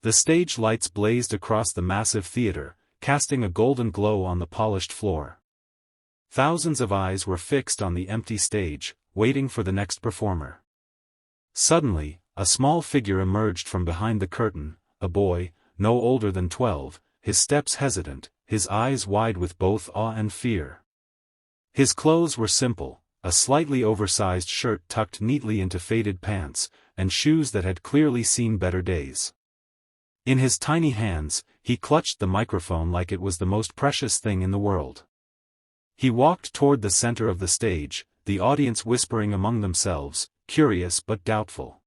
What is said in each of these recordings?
The stage lights blazed across the massive theater, casting a golden glow on the polished floor. Thousands of eyes were fixed on the empty stage, waiting for the next performer. Suddenly, a small figure emerged from behind the curtain, a boy, no older than 12, his steps hesitant, his eyes wide with both awe and fear. His clothes were simple, a slightly oversized shirt tucked neatly into faded pants, and shoes that had clearly seen better days. In his tiny hands, he clutched the microphone like it was the most precious thing in the world. He walked toward the center of the stage, the audience whispering among themselves, curious but doubtful.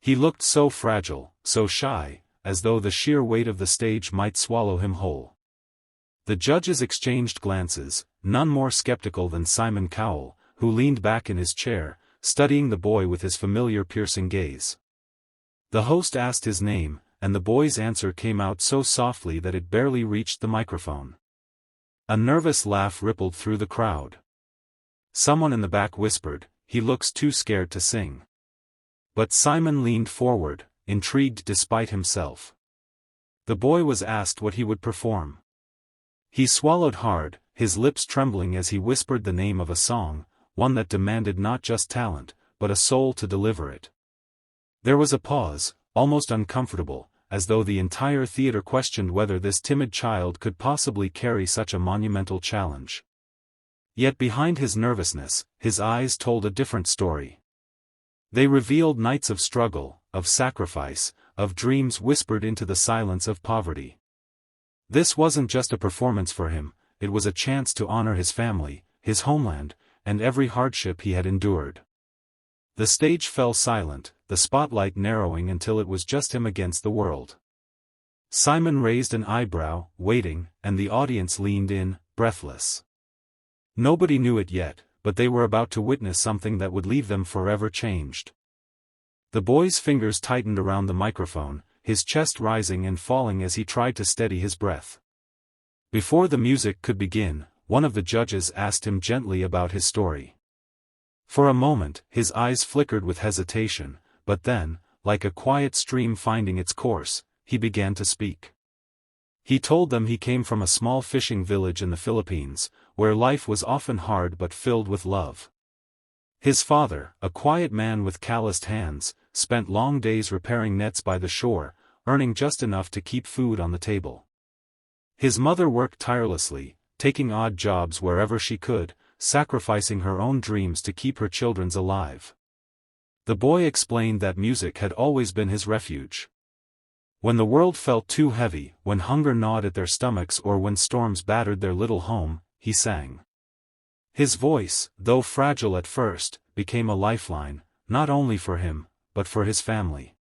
He looked so fragile, so shy, as though the sheer weight of the stage might swallow him whole. The judges exchanged glances, none more skeptical than Simon Cowell, who leaned back in his chair, studying the boy with his familiar piercing gaze. The host asked his name, and the boy's answer came out so softly that it barely reached the microphone. A nervous laugh rippled through the crowd. Someone in the back whispered, "He looks too scared to sing." But Simon leaned forward, intrigued despite himself. The boy was asked what he would perform. He swallowed hard, his lips trembling as he whispered the name of a song, one that demanded not just talent, but a soul to deliver it. There was a pause, almost uncomfortable, as though the entire theater questioned whether this timid child could possibly carry such a monumental challenge. Yet behind his nervousness, his eyes told a different story. They revealed nights of struggle, of sacrifice, of dreams whispered into the silence of poverty. This wasn't just a performance for him, it was a chance to honor his family, his homeland, and every hardship he had endured. The stage fell silent, the spotlight narrowing until it was just him against the world. Simon raised an eyebrow, waiting, and the audience leaned in, breathless. Nobody knew it yet, but they were about to witness something that would leave them forever changed. The boy's fingers tightened around the microphone, his chest rising and falling as he tried to steady his breath. Before the music could begin, one of the judges asked him gently about his story. For a moment, his eyes flickered with hesitation, but then, like a quiet stream finding its course, he began to speak. He told them he came from a small fishing village in the Philippines, where life was often hard but filled with love. His father, a quiet man with calloused hands, spent long days repairing nets by the shore, earning just enough to keep food on the table. His mother worked tirelessly, taking odd jobs wherever she could, sacrificing her own dreams to keep her children's alive. The boy explained that music had always been his refuge. When the world felt too heavy, when hunger gnawed at their stomachs or when storms battered their little home, he sang. His voice, though fragile at first, became a lifeline, not only for him, but for his family.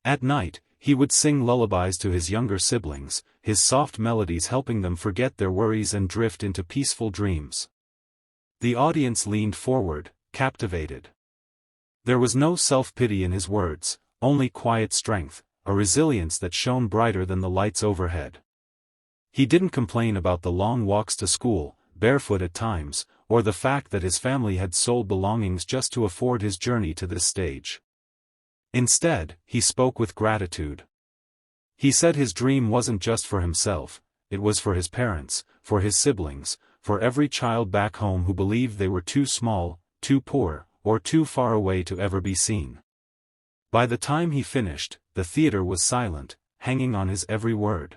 At night, he would sing lullabies to his younger siblings, his soft melodies helping them forget their worries and drift into peaceful dreams. The audience leaned forward, captivated. There was no self-pity in his words, only quiet strength, a resilience that shone brighter than the lights overhead. He didn't complain about the long walks to school, barefoot at times, or the fact that his family had sold belongings just to afford his journey to this stage. Instead, he spoke with gratitude. He said his dream wasn't just for himself, it was for his parents, for his siblings, for every child back home who believed they were too small, too poor, or too far away to ever be seen. By the time he finished, the theater was silent, hanging on his every word.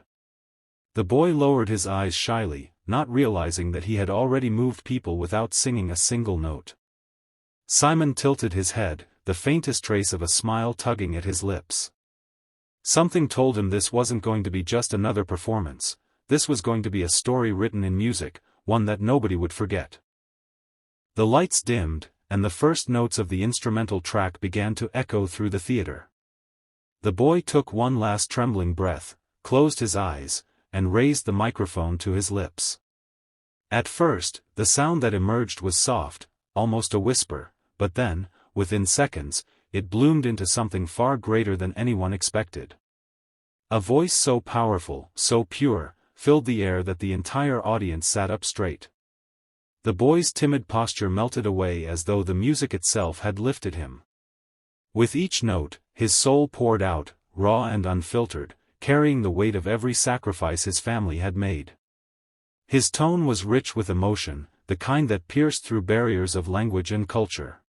The boy lowered his eyes shyly, not realizing that he had already moved people without singing a single note. Simon tilted his head, the faintest trace of a smile tugging at his lips. Something told him this wasn't going to be just another performance, this was going to be a story written in music, one that nobody would forget. The lights dimmed, and the first notes of the instrumental track began to echo through the theater. The boy took one last trembling breath, closed his eyes, and raised the microphone to his lips. At first, the sound that emerged was soft, almost a whisper, but then, within seconds, it bloomed into something far greater than anyone expected. A voice so powerful, so pure, filled the air that the entire audience sat up straight. The boy's timid posture melted away as though the music itself had lifted him. With each note, his soul poured out, raw and unfiltered, carrying the weight of every sacrifice his family had made. His tone was rich with emotion, the kind that pierced through barriers of language and culture.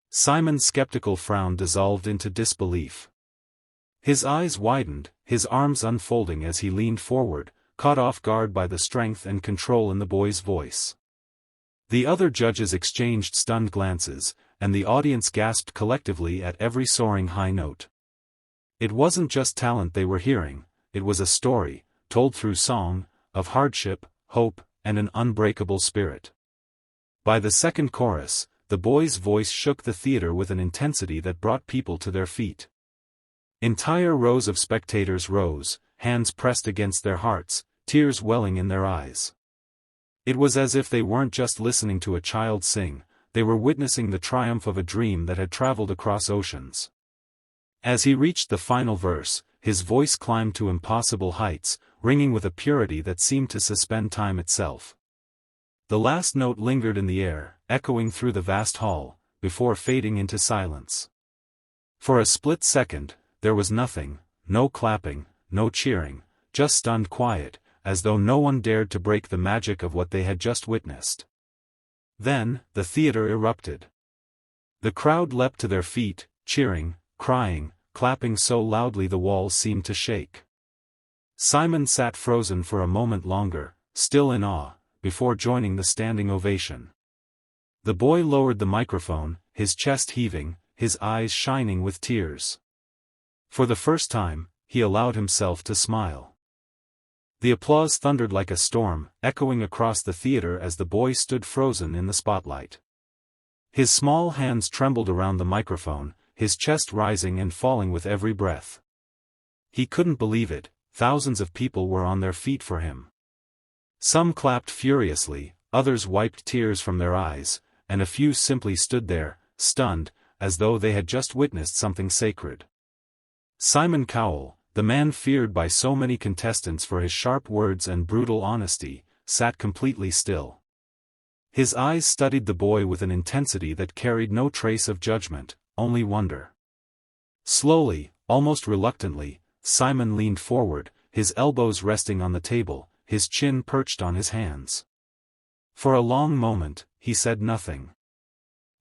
Simon's skeptical frown dissolved into disbelief. His eyes widened, his arms unfolding as he leaned forward, caught off guard by the strength and control in the boy's voice. The other judges exchanged stunned glances, and the audience gasped collectively at every soaring high note. It wasn't just talent they were hearing, it was a story, told through song, of hardship, hope, and an unbreakable spirit. By the second chorus, the boy's voice shook the theater with an intensity that brought people to their feet. Entire rows of spectators rose, hands pressed against their hearts, tears welling in their eyes. It was as if they weren't just listening to a child sing, they were witnessing the triumph of a dream that had traveled across oceans. As he reached the final verse, his voice climbed to impossible heights, ringing with a purity that seemed to suspend time itself. The last note lingered in the air, echoing through the vast hall, before fading into silence. For a split second, there was nothing, no clapping, no cheering, just stunned quiet, as though no one dared to break the magic of what they had just witnessed. Then, the theater erupted. The crowd leapt to their feet, cheering, crying, clapping so loudly the walls seemed to shake. Simon sat frozen for a moment longer, still in awe, before joining the standing ovation. The boy lowered the microphone, his chest heaving, his eyes shining with tears. For the first time, he allowed himself to smile. The applause thundered like a storm, echoing across the theater as the boy stood frozen in the spotlight. His small hands trembled around the microphone, his chest rising and falling with every breath. He couldn't believe it, thousands of people were on their feet for him. Some clapped furiously, others wiped tears from their eyes, and a few simply stood there, stunned, as though they had just witnessed something sacred. Simon Cowell, the man feared by so many contestants for his sharp words and brutal honesty, sat completely still. His eyes studied the boy with an intensity that carried no trace of judgment, only wonder. Slowly, almost reluctantly, Simon leaned forward, his elbows resting on the table, his chin perched on his hands. For a long moment, he said nothing.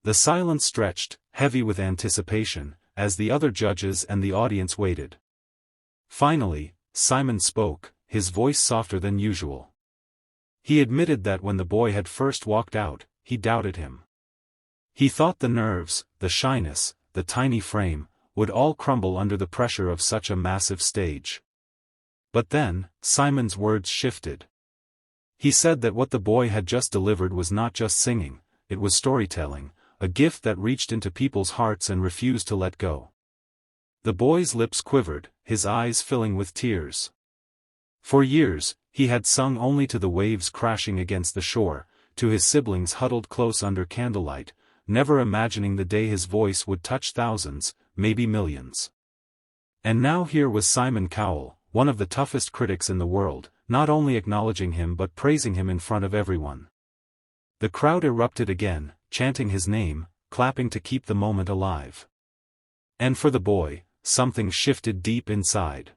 The silence stretched, heavy with anticipation, as the other judges and the audience waited. Finally, Simon spoke, his voice softer than usual. He admitted that when the boy had first walked out, he doubted him. He thought the nerves, the shyness, the tiny frame, would all crumble under the pressure of such a massive stage. But then, Simon's words shifted. He said that what the boy had just delivered was not just singing, it was storytelling, a gift that reached into people's hearts and refused to let go. The boy's lips quivered, his eyes filling with tears. For years, he had sung only to the waves crashing against the shore, to his siblings huddled close under candlelight, never imagining the day his voice would touch thousands, maybe millions. And now here was Simon Cowell, one of the toughest critics in the world, not only acknowledging him but praising him in front of everyone. The crowd erupted again, chanting his name, clapping to keep the moment alive. And for the boy, something shifted deep inside.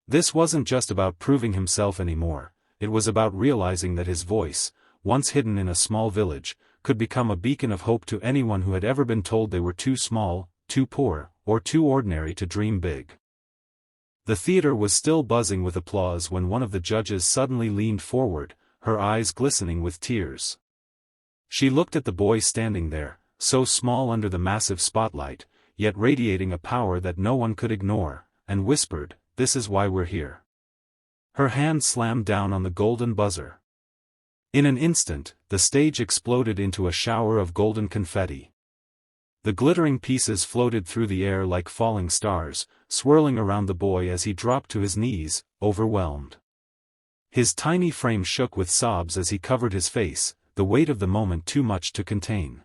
This wasn't just about proving himself anymore, it was about realizing that his voice, once hidden in a small village, could become a beacon of hope to anyone who had ever been told they were too small, too poor, or too ordinary to dream big. The theater was still buzzing with applause when one of the judges suddenly leaned forward, her eyes glistening with tears. She looked at the boy standing there, so small under the massive spotlight, yet radiating a power that no one could ignore, and whispered, "This is why we're here." Her hand slammed down on the golden buzzer. In an instant, the stage exploded into a shower of golden confetti. The glittering pieces floated through the air like falling stars, swirling around the boy as he dropped to his knees, overwhelmed. His tiny frame shook with sobs as he covered his face, the weight of the moment too much to contain.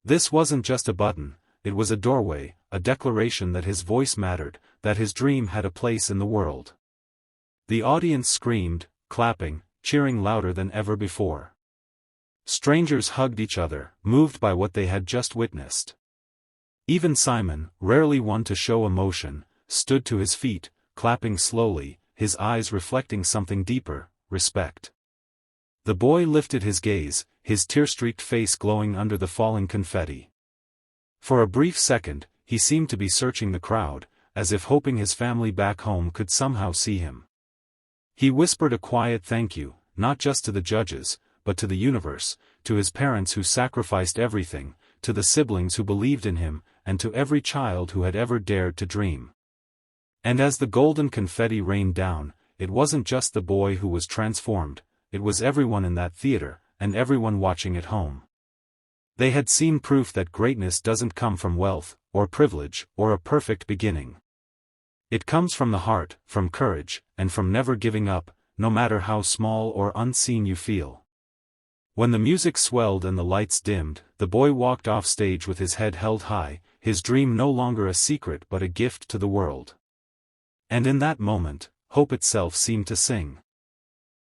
This wasn't just a button, it was a doorway, a declaration that his voice mattered, that his dream had a place in the world. The audience screamed, clapping, cheering louder than ever before. Strangers hugged each other, moved by what they had just witnessed. Even Simon, rarely one to show emotion, stood to his feet, clapping slowly, his eyes reflecting something deeper, respect. The boy lifted his gaze, his tear-streaked face glowing under the falling confetti. For a brief second, he seemed to be searching the crowd, as if hoping his family back home could somehow see him. He whispered a quiet thank you, not just to the judges, but to the universe, to his parents who sacrificed everything, to the siblings who believed in him, and to every child who had ever dared to dream. And as the golden confetti rained down, it wasn't just the boy who was transformed, it was everyone in that theater, and everyone watching at home. They had seen proof that greatness doesn't come from wealth, or privilege, or a perfect beginning. It comes from the heart, from courage, and from never giving up, no matter how small or unseen you feel. When the music swelled and the lights dimmed, the boy walked off stage with his head held high, his dream no longer a secret but a gift to the world. And in that moment, hope itself seemed to sing.